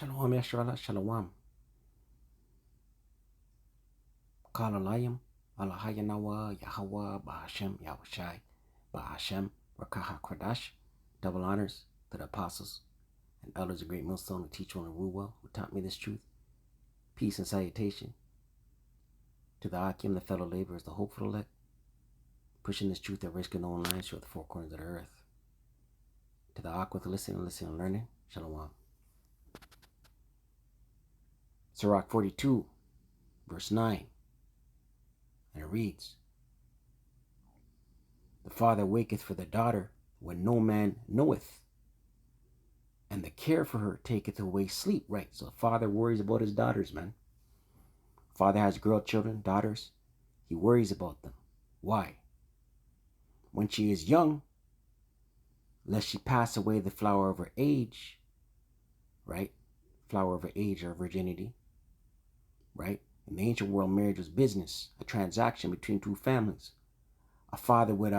Shalom Yashrala Shalom. Kalalayim Alahayanawa Yahweh Bahashem Yahushai Bahashem Rakaha Kradash. Double honors to the apostles and elders of Great Millstone who teach on the rule well, who taught me this truth. Peace and salutation to the Akim, the fellow laborers, the hopeful elect, pushing this truth at risk and online throughout the four corners of the earth. To the Ak with listening and learning, Shalom. Sirach 42, verse 9, and it reads, the father waketh for the daughter when no man knoweth, and the care for her taketh away sleep. Right, so the father worries about his daughters, man. Father has girl children, daughters. He worries about them. Why? When she is young, lest she pass away the flower of her age, right? Flower of her age or virginity, right? In the ancient world, marriage was business, a transaction between two families. A father would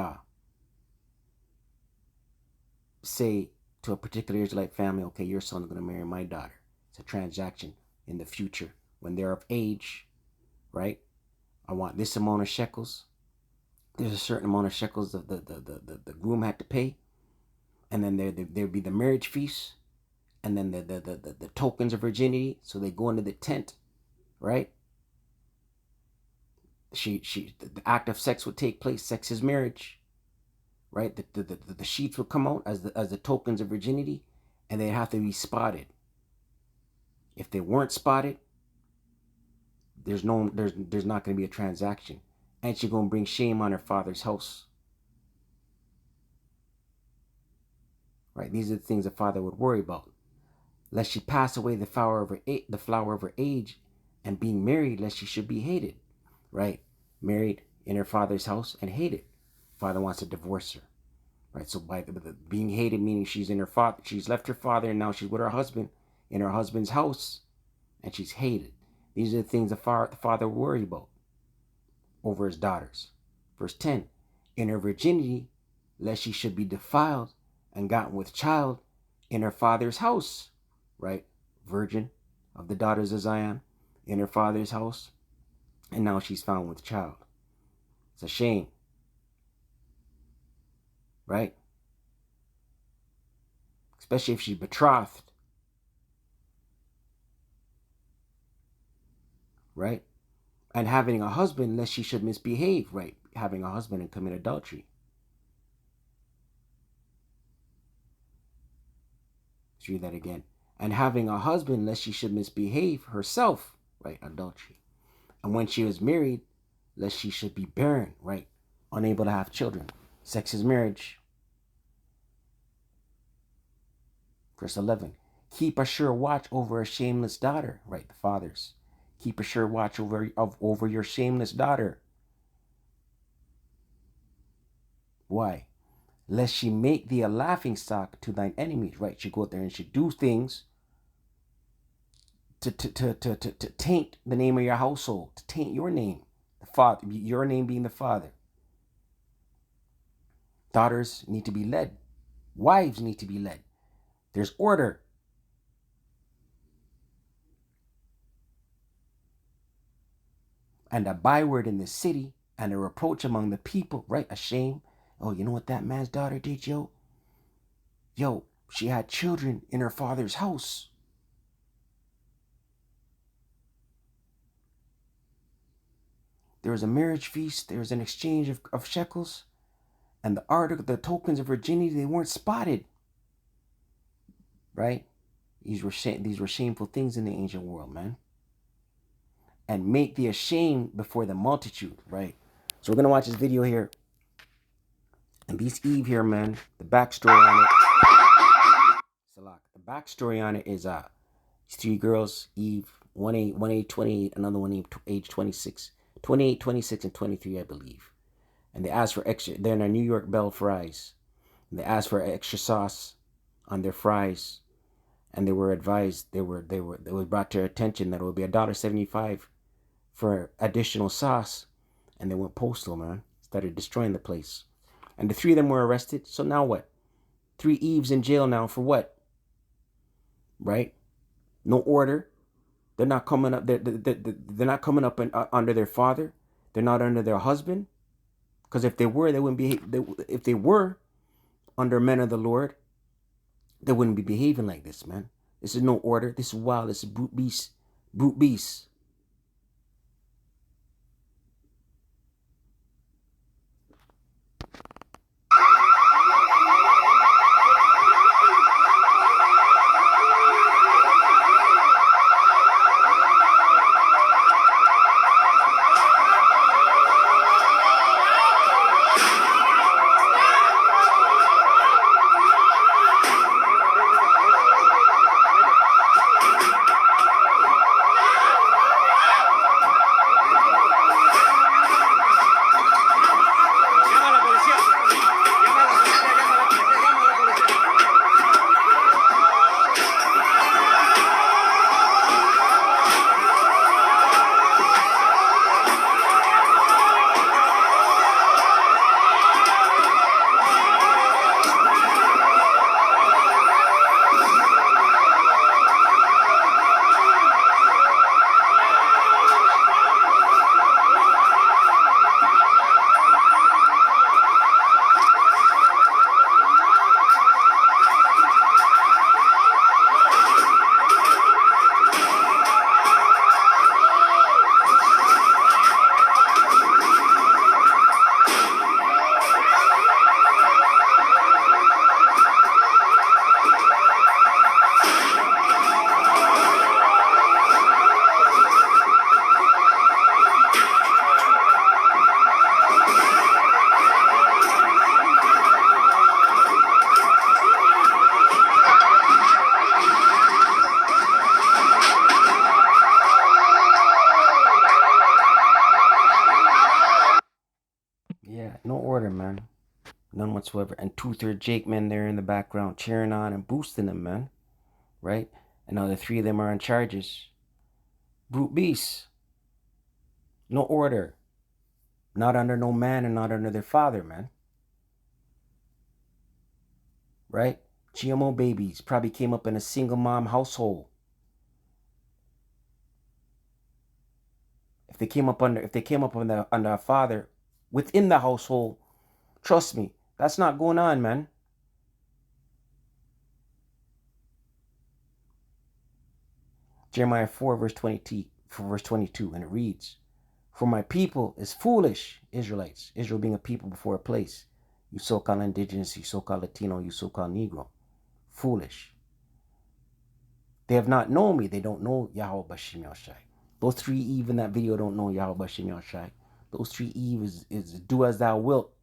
say to a particular Israelite family, okay, your son is going to marry my daughter. It's a transaction in the future. When they're of age, right? I want this amount of shekels. There's a certain amount of shekels that the groom had to pay. And then there'd be the marriage feast. And then the tokens of virginity. So they go into the tent, right? The act of sex would take place. Sex is marriage, right? The sheets would come out as the tokens of virginity, and they'd have to be spotted. If they weren't spotted, there's not going to be a transaction, and she's going to bring shame on her father's house. Right? These are the things the father would worry about. Lest she pass away the flower of her age, and being married, lest she should be hated. Right? Married in her father's house and hated. Father wants to divorce her. Right? So by the being hated, meaning she's left her father and now she's with her husband in her husband's house, and she's hated. These are the things the father worry about over his daughters. Verse 10, in her virginity, lest she should be defiled and gotten with child in her father's house. Right? Virgin of the daughters of Zion in her father's house, and now she's found with child. It's a shame. Right? Especially if she's betrothed. Right? And having a husband, lest she should misbehave. Right? Having a husband and commit adultery. Let's read that again. And having a husband, lest she should misbehave herself. Right? Adultery. And when she was married, lest she should be barren. Right? Unable to have children. Sex is marriage. Verse 11. Keep a sure watch over a shameless daughter. Right? The fathers. Keep a sure watch over your shameless daughter. Why? Lest she make thee a laughing stock to thine enemies. Right? She go out there and she do things to taint the name of your household, to taint your name, the father, your name being the father. Daughters need to be led. Wives need to be led. There's order. And a byword in the city and a reproach among the people, right? A shame. Oh, you know what that man's daughter did, yo? Yo, she had children in her father's house. There was a marriage feast. There was an exchange of shekels. And the tokens of virginity, they weren't spotted. Right? These were shameful things in the ancient world, man. And make thee ashamed before the multitude, right? So we're going to watch this video here. And this Eve here, man, the backstory on it. Salak. The backstory on it is three girls, Eve, one age 28, another one age 26. 28, 26, and 23, I believe. And they asked for extra. They're in our New York Bell fries. And they asked for extra sauce on their fries. And they were advised, it was brought to their attention that it would be $1.75 for additional sauce. And they went postal, man. Started destroying the place. And the three of them were arrested. So now what? 3 Eves in jail now for what? Right? No order. They're not coming up. They're not coming up under their father. They're not under their husband. Because if they were, they wouldn't be. If they were under men of the Lord, they wouldn't be behaving like this, man. This is no order. This is wild. This is brute beast. Brute beast. Yeah, no order, man. None whatsoever. And 2/3 Jake men there in the background cheering on and boosting them, man. Right? And now the three of them are on charges. Brute beasts. No order. Not under no man and not under their father, man. Right? GMO babies probably came up in a single mom household. If they came up under a father within the household, trust me, that's not going on, man. Jeremiah 4 verse 22, and it reads, "For my people is foolish," Israelites, Israel being a people before a place. You so-called indigenous, you so-called Latino, you so-called Negro. Foolish. They have not known me. They don't know Yahweh Bashim Yahushai. Those three Eve in that video don't know Yahweh Bashim Yahushai. Those three Eve is do as thou wilt.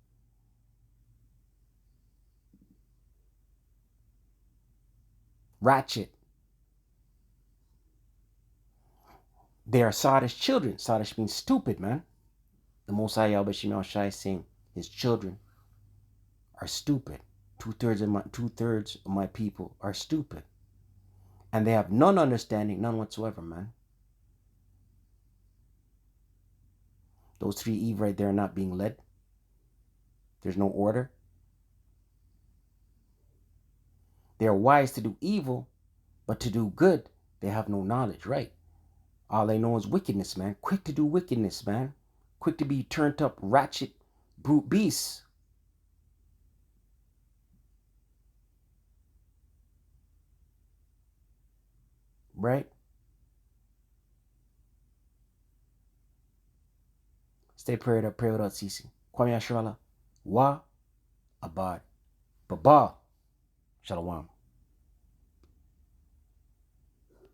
Ratchet. They are Sadish children. Sadish means stupid, man. The Most High Yahweh Bashim Yahushai is saying his children are stupid. Two-thirds of my people are stupid. And they have none understanding, none whatsoever, man. Those three Eve right there are not being led. There's no order. They are wise to do evil, but to do good, they have no knowledge, right? All they know is wickedness, man. Quick to do wickedness, man. Quick to be turned up, ratchet, brute beasts. Right? Stay prayed up, pray without ceasing. Kwame Ashrala, Wa, Abad, Baba, Shalom.